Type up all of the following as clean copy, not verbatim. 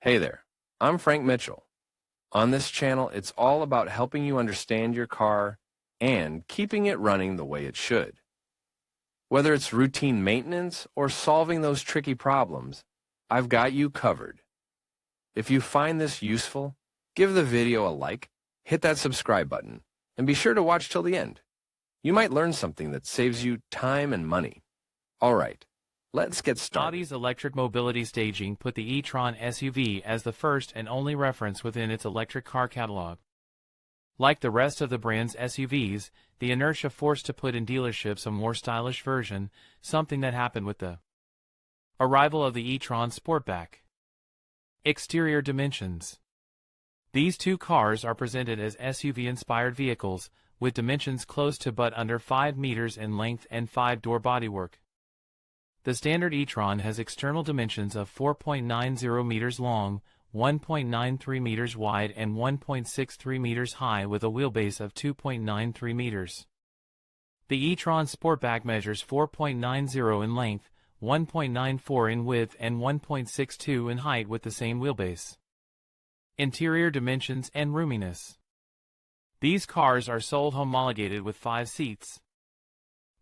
Hey there, I'm Frank Mitchell. On this channel, it's all about helping you understand your car and keeping it running the way it should. Whether it's routine maintenance or solving those tricky problems, I've got you covered. If you find this useful, give the video a like, hit that subscribe button, and be sure to watch till the end. You might learn something that saves you time and money. All right, let's get started. Audi's electric mobility staging put the e-tron SUV as the first and only reference within its electric car catalog. Like the rest of the brand's SUVs, the inertia forced to put in dealerships a more stylish version, something that happened with the arrival of the e-tron Sportback. Exterior dimensions. These two cars are presented as SUV-inspired vehicles, with dimensions close to but under 5 meters in length and 5-door bodywork. The standard e-tron has external dimensions of 4.90 meters long, 1.93 meters wide and 1.63 meters high with a wheelbase of 2.93 meters. The e-tron Sportback measures 4.90 in length, 1.94 in width and 1.62 in height with the same wheelbase. Interior dimensions and roominess. These cars are sold homologated with 5 seats.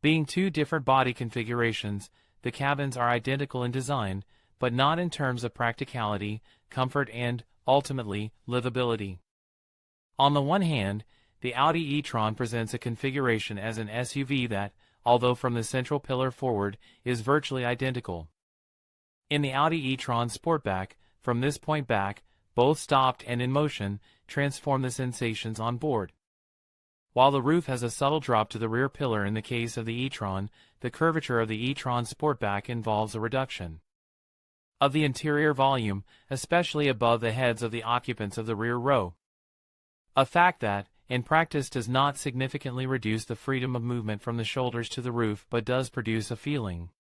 Being two different body configurations, the cabins are identical in design, but not in terms of practicality, comfort and, ultimately, livability. On the one hand, the Audi e-tron presents a configuration as an SUV that, although from the central pillar forward, is virtually identical. In the Audi e-tron Sportback, from this point back, both stopped and in motion, transform the sensations on board. While the roof has a subtle drop to the rear pillar in the case of the e-tron, the curvature of the e-tron Sportback involves a reduction of the interior volume, especially above the heads of the occupants of the rear row. A fact that, in practice, does not significantly reduce the freedom of movement from the shoulders to the roof but does produce a feeling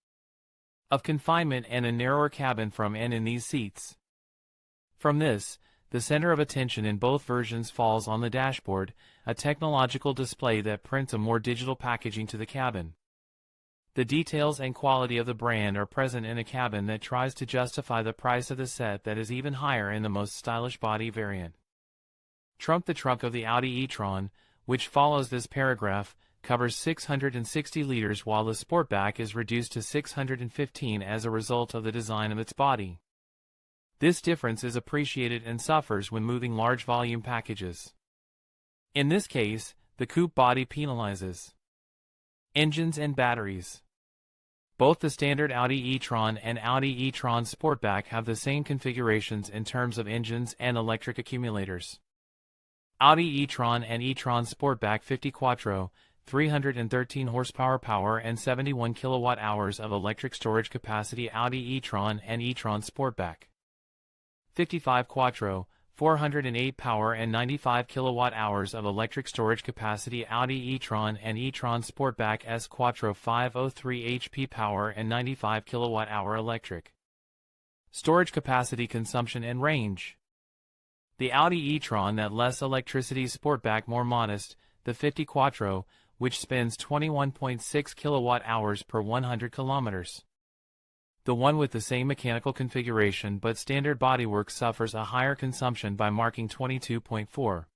of confinement and a narrower cabin from and in these seats. From this, the center of attention in both versions falls on the dashboard, a technological display that prints a more digital packaging to the cabin. The details and quality of the brand are present in a cabin that tries to justify the price of the set that is even higher in the most stylish body variant. The trunk of the Audi e-tron, which follows this paragraph, covers 660 liters while the Sportback is reduced to 615 as a result of the design of its body. This difference is appreciated and suffers when moving large volume packages. In this case, the coupe body penalizes engines and batteries. Both the standard Audi e-tron and Audi e-tron Sportback have the same configurations in terms of engines and electric accumulators. Audi e-tron and e-tron Sportback 50 Quattro, 313 horsepower power and 71 kilowatt-hours of electric storage capacity. Audi e-tron and e-tron Sportback 55 Quattro, 408 power and 95 kilowatt-hours of electric storage capacity. Audi e-tron and e-tron Sportback S Quattro 503 HP power and 95 kilowatt-hour electric storage capacity. Consumption and range. The Audi e-tron that less electricity, Sportback more modest, the 50 Quattro, which spends 21.6 kilowatt-hours per 100 kilometers. The one with the same mechanical configuration but standard bodywork suffers a higher consumption by marking 22.4.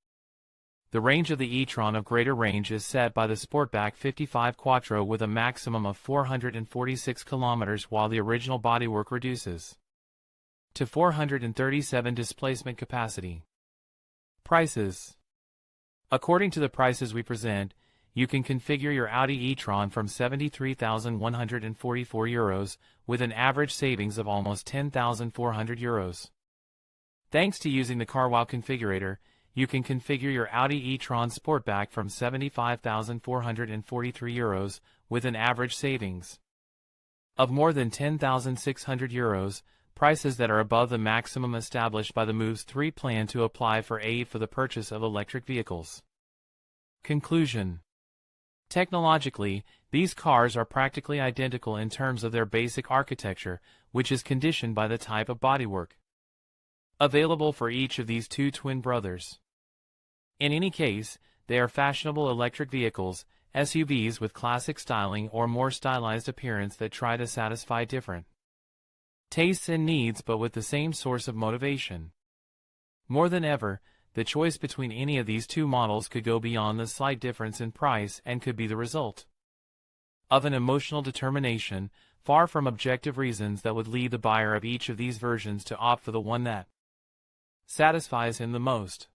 The range of the e-tron of greater range is set by the Sportback 55 Quattro with a maximum of 446 kilometers while the original bodywork reduces to 437 displacement capacity. Prices. According to the prices we present, you can configure your Audi e-tron from €73,144 with an average savings of almost €10,400. Thanks to using the Carwow configurator, you can configure your Audi e-tron Sportback from €75,443 with an average savings of more than €10,600, prices that are above the maximum established by the Moves 3 plan to apply for aid for the purchase of electric vehicles. Conclusion. Technologically, these cars are practically identical in terms of their basic architecture, which is conditioned by the type of bodywork available for each of these two twin brothers. In any case, they are fashionable electric vehicles, SUVs with classic styling or more stylized appearance that try to satisfy different tastes and needs, but with the same source of motivation. More than ever, the choice between any of these two models could go beyond the slight difference in price and could be the result of an emotional determination, far from objective reasons that would lead the buyer of each of these versions to opt for the one that satisfies him the most.